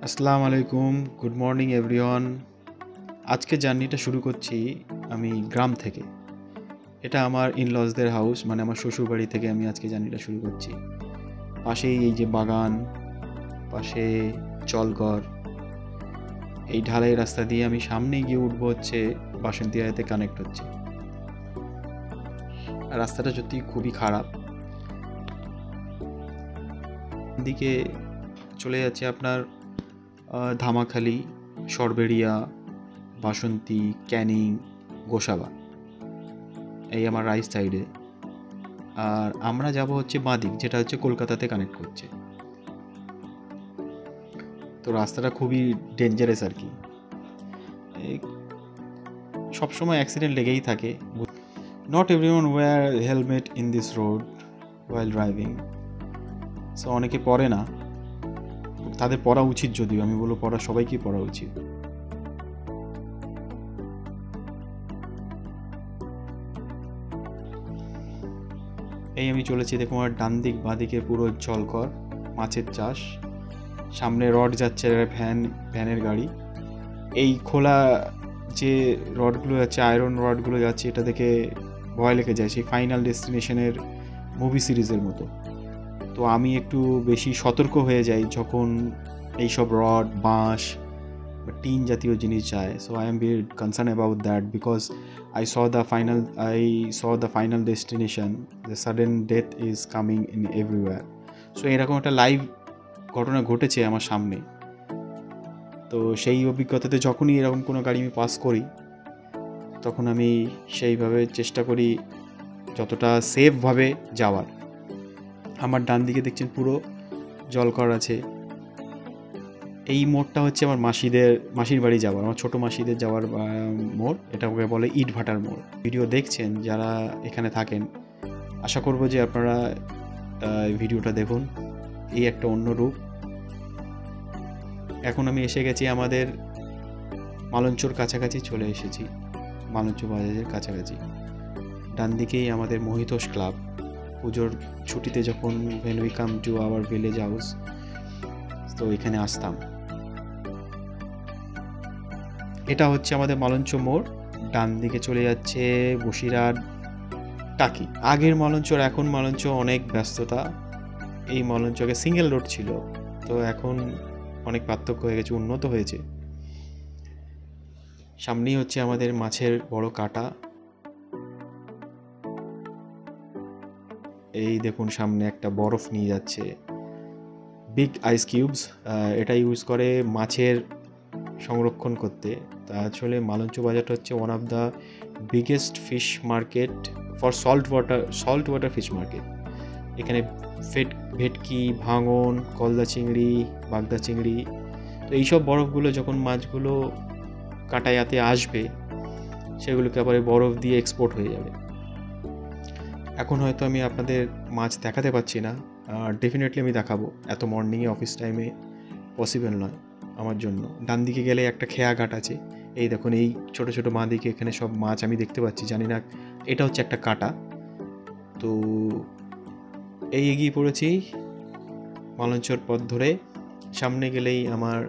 আসসালামু আলাইকুম, good morning everyone. আজকে জার্নিটা শুরু করছি আমি গ্রাম থেকে। এটা আমার ইনলজদের হাউস, মানে আমার শ্বশুরবাড়ি থেকে আমি আজকে জার্নিটা শুরু করছি। পাশেই এই যে বাগান, পাশে জলঘর, এই ঢালাই রাস্তা দিয়ে আমি সামনে গিয়ে উঠবো হচ্ছে বাসন্তীয়াতে কানেক্ট হচ্ছে। আর রাস্তাটা সত্যি খুবই খারাপ। দিকে চলে যাচ্ছে আপনার ধামাখালি, সরবেরিয়া, বাসন্তী, ক্যানিং, গোসাবা, এই আমার রাইট সাইডে। আর আমরা যাব হচ্ছে বাঁদিক, যেটা হচ্ছে কলকাতাতে কানেক্ট করছে। তো রাস্তাটা খুবই ডেঞ্জারাস আর কি, সবসময় অ্যাক্সিডেন্ট লেগেই থাকে। Not everyone wear helmet in this road while driving. So অনেকে পরে না, তাদের পরা উচিত, যদিও আমি বলবো পরা সবাইকেই পরা উচিত। এই আমি চলেছি, দেখুন আমার ডান দিক বাঁ দিকে পুরো জলঘর, মাছের চাষ, সামনে রড যাচ্ছে, ভ্যানের গাড়ি। এই খোলা যে রডগুলো যাচ্ছে, আয়রন রডগুলো যাচ্ছে, এটা দেখে ভয় লেগে যায়, সেই ফাইনাল ডেস্টিনেশনের মুভি সিরিজের মতো। তো আমি একটু বেশি সতর্ক হয়ে যাই যখন এইসব রড, বাঁশ বা টিন জাতীয় জিনিস যায়। So I am very concern about that, because I saw the final destination. The sudden death is coming in everywhere. So এরকম একটা লাইভ ঘটনা ঘটেছে আমার সামনে। তো সেই অভিজ্ঞতাতে যখনই এরকম কোনো গাড়ি আমি পাস করি, তখন আমি সেইভাবে চেষ্টা করি যতটা সেফভাবে যাওয়ার। আমার ডান দিকে দেখছেন পুরো জলঘর আছে। এই মোড়টা হচ্ছে আমার মাসির বাড়ি যাওয়ার, আমার ছোটো মাসিদের যাওয়ার মোড়। এটাকে বলে ইট ভাটার মোড়। ভিডিও দেখছেন যারা এখানে থাকেন, আশা করব যে আপনারা ভিডিওটা দেখুন। এই একটা অন্য রূপ। এখন আমি এসে গেছি আমাদের মালঞ্চর কাছাকাছি, চলে এসেছি মালঞ্চ বাজারের কাছাকাছি। ডান দিকেই আমাদের মহিতোষ ক্লাব। পুজোর ছুটিতে যখন when we come to our village house, তো এখানে আসতাম। এটা হচ্ছে আমাদের মালঞ্চ মোড়। ডান দিকে চলে যাচ্ছে বসিরহাট টাকি। আগের মালঞ্চর এখন মালঞ্চ অনেক ব্যস্ততা। এই মালঞ্চকে সিঙ্গেল রোড ছিল, তো এখন অনেক পার্থক্য হয়ে গেছে, উন্নত হয়েছে। সামনেই হচ্ছে আমাদের মাছের বড় কাটা। এই দেখুন সামনে একটা বরফ নিয়ে যাচ্ছে, বিগ আইস কিউবস। এটা ইউজ করে মাছের সংরক্ষণ করতে। তা আসলে মালঞ্চ বাজারটা হচ্ছে one of the biggest fish market for salt water fish market. এখানে ভেটকি, ভাঙন, গলদা চিংড়ি, বাগদা চিংড়ি, তো এইসব বরফগুলো যখন মাছগুলো কাটায়াতে আসবে, সেগুলোকে আবার বরফ দিয়ে এক্সপোর্ট হয়ে যাবে। এখন হয়তো আমি আপনাদের মাছ দেখাতে পারছি না, ডেফিনেটলি আমি দেখাবো। এত মর্নিংয়ে অফিস টাইমে পসিবল নয় আমার জন্য। ডান দিকে গেলে একটা খেয়া ঘাট আছে। এই দেখুন এই ছোটো ছোটো বাঁ দিকে এখানে সব মাছ আমি দেখতে পাচ্ছি, জানি না। এটা হচ্ছে একটা কাটা। তো এই এগিয়ে পড়েছি মালঞ্চর পথ ধরে। সামনে গেলেই আমার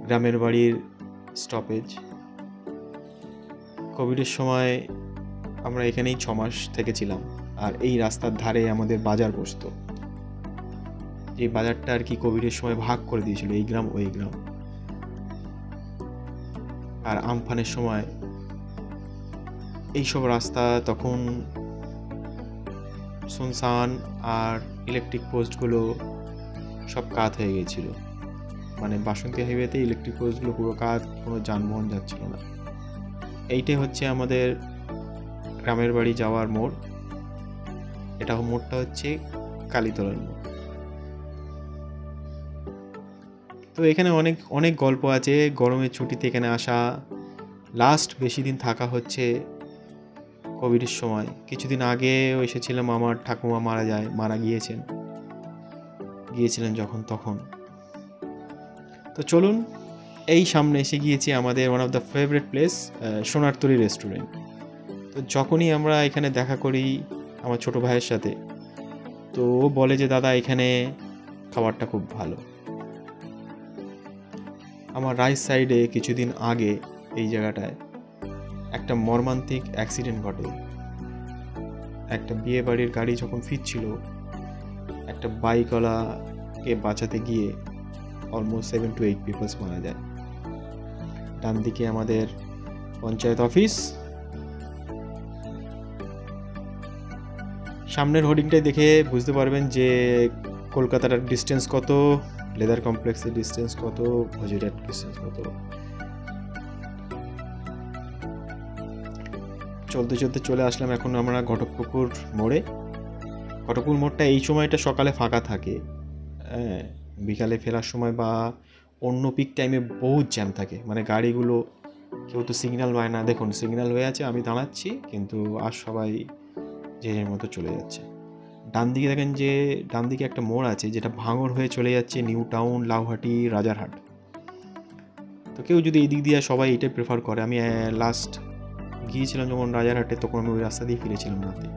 গ্রামের বাড়ির স্টপেজ। কোভিডের সময় আমরা এখানেই 6 মাস থেকেছিলাম। আর এই রাস্তার ধারে আমাদের বাজার বসতো। এই বাজারটা আর কি কোভিডের সময় ভাগ করে দিয়েছিল, এই গ্রাম ওই গ্রাম। আর আমফানের সময় এইসব রাস্তা তখন শুনশান, আর ইলেকট্রিক পোস্টগুলো সব কাত হয়ে গেছিল। মানে বাসন্তী হাইওয়েতে ইলেকট্রিক পোস্টগুলো পুরো কাত, কোনো যানবাহন যাচ্ছিল না। এইটাই হচ্ছে আমাদের গ্রামের বাড়ি যাওয়ার মোড়। এটা মোড়টা হচ্ছে কালীতলার মোড়। তো এখানে অনেক অনেক গল্প আছে। গরমের ছুটিতে এখানে আসা, লাস্ট বেশি দিন থাকা হচ্ছে কোভিডের সময়। কিছুদিন আগেও এসেছিলাম, আমার ঠাকুমা মারা গিয়েছিলেন যখন তখন। তো চলুন, এই সামনে এসে গিয়েছি আমাদের one of the favourite place, Sonartori restaurant. তো যখনই আমরা এখানে দেখা করি আমার ছোটো ভাইয়ের সাথে, তো ও বলে যে দাদা এখানে খাবারটা খুব ভালো। আমার রাইট সাইডে কিছুদিন আগে এই জায়গাটায় একটা মর্মান্তিক অ্যাক্সিডেন্ট ঘটে। একটা বিয়ে বাড়ির গাড়ি যখন ফিরছিল, একটা বাইকওয়ালাকে বাঁচাতে গিয়ে অলমোস্ট 7 to 8 পিপলস মারা যায়। ডান দিকে আমাদের পঞ্চায়েত অফিস, সামনের হোর্ডিংটাই দেখে বুঝতে পারবেন যে কলকাতার ডিস্টেন্স কত, লেদার কমপ্লেক্সের ডিস্টেন্স কত, ভোজেরহাট ডিস্টেন্স কত। চলতে চলতে চলে আসলাম এখন আমরা ঘটকপুকুর মোড়ে। ঘটকপুকুর মোড়টা এই সময়টা সকালে ফাঁকা থাকে, হ্যাঁ, বিকালে ফেরার সময় বা অন্য পিক টাইমে বহুত জ্যাম থাকে, মানে গাড়িগুলো কেউ তো সিগন্যাল পায় না। দেখুন সিগন্যাল হয়ে আছে, আমি দাঁড়াচ্ছি, কিন্তু আর সবাই যে যার মতো চলে যাচ্ছে। ডান দিকে দেখেন যে ডান দিকে একটা মোড় আছে যেটা ভাঙড় হয়ে চলে যাচ্ছে নিউ টাউন, লাউহাটি, রাজারহাট। তো কেউ যদি এই দিক দিয়ে, সবাই এটাই প্রেফার করে। আমি লাস্ট গিয়েছিলাম যখন রাজারহাটে, তখন আমি ওই রাস্তা দিয়ে ফিরেছিলাম রাতে।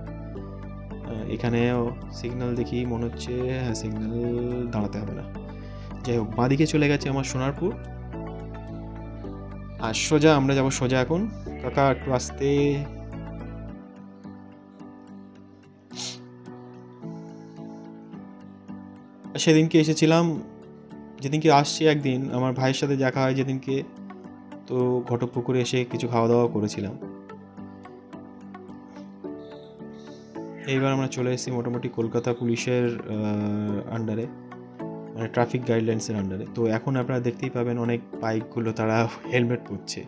এখানেও সিগন্যাল দেখি মনে হচ্ছে, হ্যাঁ সিগন্যাল দাঁড়াতে হবে না। যাই হোক, বাঁদিকে চলে গেছে আমার সোনারপুর, আর সোজা আমরা যাব সোজা এখন। কাকা একটু আসতে। সেদিনকে এসেছিলাম, যেদিনকে আসছি একদিন আমার ভাইয়ের সাথে দেখা হয় যেদিনকে, তো ঘটকপুকুরে এসে কিছু খাওয়া দাওয়া করেছিলাম। এইবার আমরা চলে এসেছি মোটামুটি কলকাতা পুলিশের আন্ডারে, মানে ট্রাফিক গাইডলাইন্সের আন্ডারে। তো এখন আপনারা দেখতেই পাবেন অনেক বাইকগুলো তারা হেলমেট পরছে,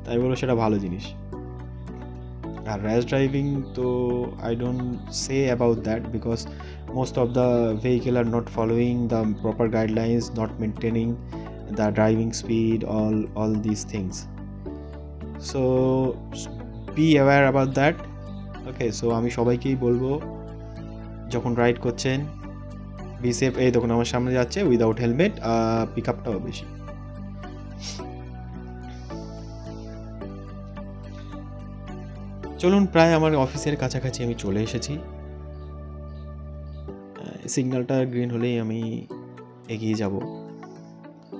তাই বলো সেটা ভালো জিনিস। আর র্যাশ ড্রাইভিং তো I don't say about that, because most of the vehicle are not following the proper guidelines, not maintaining the driving speed, all these things, so be aware about that. Okay, so আমি সবাইকেই বলবো যখন ride করছেন be safe. এই দেখুন আমার সামনে যাচ্ছে উইদাউট হেলমেট, পিক আপটাও বেশি। চলুন, প্রায় আমার অফিসের কাছাকাছি আমি চলে এসেছি। সিগন্যালটা গ্রিন হলেই আমি এগিয়ে যাব।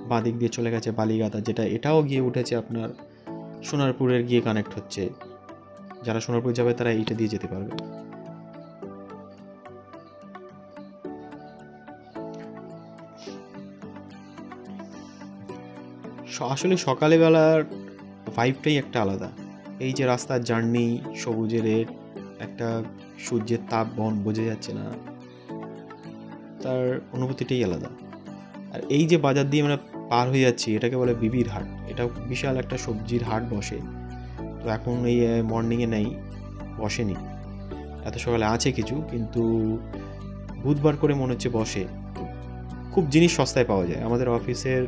বাঁ দিক দিয়ে চলে গেছে বালিগাদা, যেটা এটাও গিয়ে উঠেছে আপনার সোনারপুরের গিয়ে কানেক্ট হচ্ছে। যারা সোনারপুর যাবে তারা এইটা দিয়ে যেতে পারবে। আসলে সকালবেলার ভাইবটাই একটা আলাদা। এই যে রাস্তার জার্নি, সবুজের একটা সূর্যের তাপ বোঝা যাচ্ছে না, তার অনুভূতিটাই আলাদা। আর এই যে বাজার দিয়ে আমরা পার হয়ে যাচ্ছি, এটাকে বলে বিবির হাট। এটা বিশাল একটা সবজির হাট বসে। তো এখন এই মর্নিংয়ে নেই, বসেনি, এত সকালে আছে কিছু, কিন্তু বুধবার করে মনে হচ্ছে বসে। খুব জিনিস সস্তায় পাওয়া যায়। আমাদের অফিসের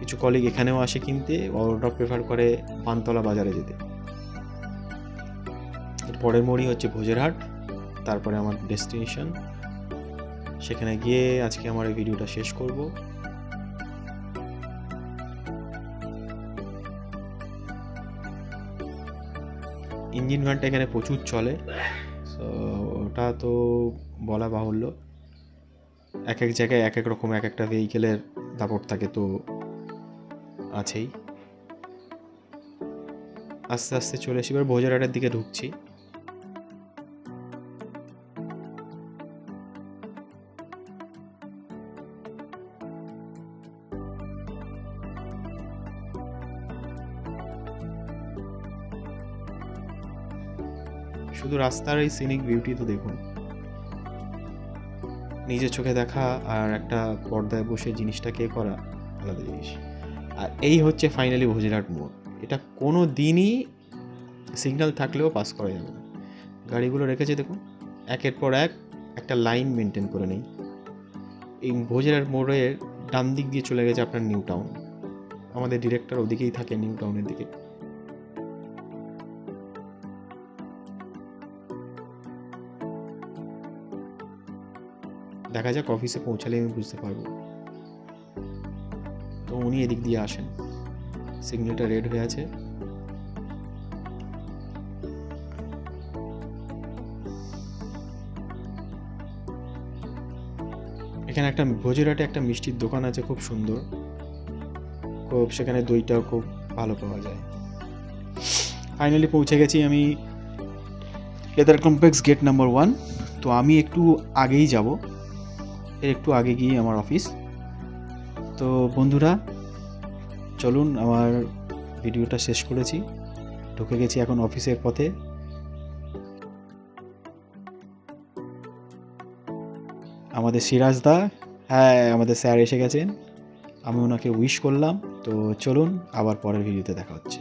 কিছু কলিগ এখানেও আসে কিনতে, ওরা প্রেফার করে পানতলা বাজারে যেতে। এর পরের মোড়ই হচ্ছে ভোজেরহাট, তারপরে আমার ডেস্টিনেশন। সেখানে গিয়ে আজকে আমার এই ভিডিওটা শেষ করব। ইঞ্জিন ভ্যানটা এখানে প্রচুর চলে, সো ওটা তো বলা বাহুল্য। এক এক জায়গায় এক এক রকম এক একটা ভেহিকেলের দাপট থাকে, তো আছেই। আস্তে আস্তে চলে এসে এবার ভোজেরহাটের দিকে ঢুকছি। শুধু রাস্তার এই সিনিক বিউটি তো দেখুন, নিজের চোখে দেখা আর একটা পর্দায় বসে জিনিসটাকে করা আলাদা জিনিস। আর এই হচ্ছে ফাইনালি ভোজেরহাট মোড়। এটা কোনো দিনই সিগন্যাল থাকলেও পাস করা যাবে না। গাড়িগুলো রেখেছে দেখুন, একের পর এক একটা লাইন মেনটেন করে নেই। এই ভোজেরহাট মোড়ের ডান দিক দিয়ে চলে গেছে আপনার নিউ টাউন। আমাদের ডিরেক্টর ওদিকেই থাকে, নিউ টাউনের দিকে। দেখা যাক অফিসে পৌঁছালে আমি বুঝতে পারবো। তো উনি এদিক দিয়ে আসেন, সিগন্যালটা রেড হয়ে আছে। এখানে একটা ভোজেরহাটে একটা মিষ্টির দোকান আছে, খুব সুন্দর। সেখানে দইটাও খুব ভালো পাওয়া যায়। ফাইনালি পৌঁছে গেছি আমি লেদার কমপ্লেক্স গেট নাম্বার 1। তো আমি একটু আগেই যাব, এর একটু আগে গিয়ে আমার অফিস। তো বন্ধুরা চলুন, আমার ভিডিওটা শেষ করেছি, ঢুকে গেছি এখন অফিসের পথে। আমাদের সিরাজদা, হ্যাঁ আমাদের স্যার এসে গেছেন, আমি ওনাকে উইশ করলাম। তো চলুন আবার পরের ভিডিওতে দেখা হচ্ছে।